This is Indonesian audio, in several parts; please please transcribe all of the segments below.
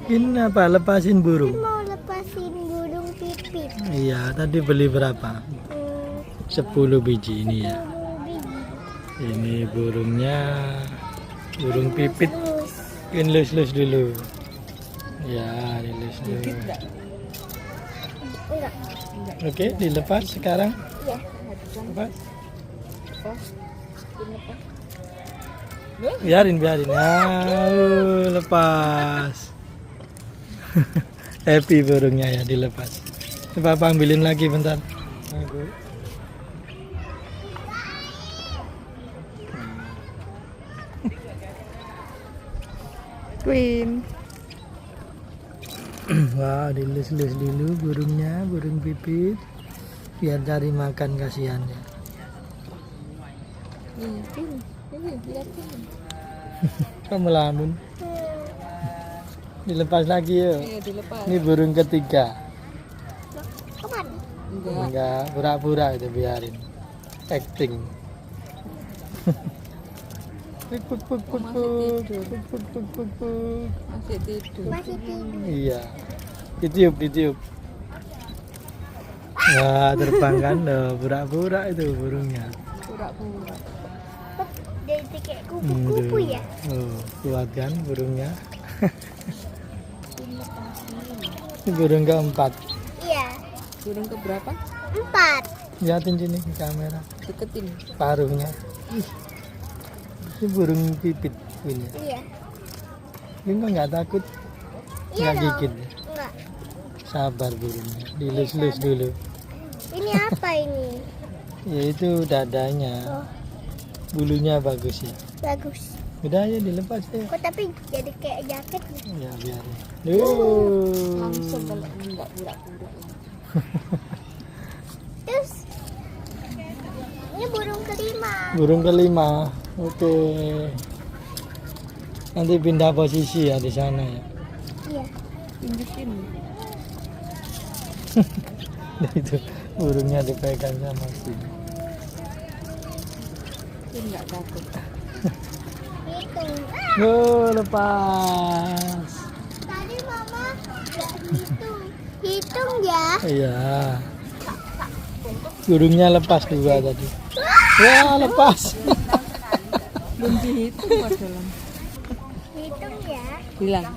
Ini apa? Lepasin burung. Mau lepasin burung pipit. Iya, tadi beli berapa? 10 biji ini ya. 10 biji. Ini burungnya, burung pipit. Terus. Lus-lus dulu. Ya, dilus dulu. Enggak. Oke, dilepas sekarang. Iya. Lepas. Biarin. Ya, lepas. Happy burungnya ya dilepas. Coba Papa ambilin lagi bentar. Queen. Wah, dilus-lus dulu burungnya, burung pipit. Biar cari makan kasihan ya. Kamu melamun. Dilepas lagi yuk. Iya, dilepas. Ini burung ketiga. Kemana? Enggak, pura-pura itu biarin. Acting. Puk. Masih tidur. Masih tidur. Iya. Ditiup. Wah, terbang kan, pura-pura itu burungnya. Pura-pura. Jadi kayak kupu-kupu ya. Oh, kuat kan burungnya. Ini burung keempat. Iya. Burung keberapa? 4. Lihatin sini ke kamera. Deketin. Paruhnya. Ih. Ini burung pipit ini. Iya. Ini kok nggak takut? Iya Nggak dong. gigit. Enggak. Sabar burungnya. Dilus-lus dulu. Ini apa ini? Ya itu dadanya. Oh, Bulunya bagus ya. bagus. Udah ya dilepas deh. Kok tapi jadi kayak jaket nih? Ya biarin. Langsung kalau enggak pura-pura. Terus ini burung kelima. Burung kelima. Oke. Nanti pindah posisi ya di sana ya. Iya. Tunjukin. Nah, itu burungnya dipegang sama sini. Dia enggak takut. Hitung. Oh, lepas. Tadi mama nggak hitung. Hitung ya. Iya. Burungnya lepas dua tadi. Wah, lepas. Belum dihitung padahal. Hitung ya. Bilang.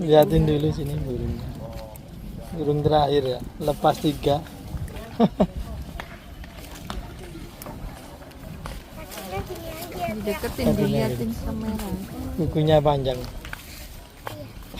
Lihatin dulu sini burungnya. Burung terakhir ya. Lepas 3. Kakinya sini aja. Deketin, diliatin kamera. Kukunya panjang.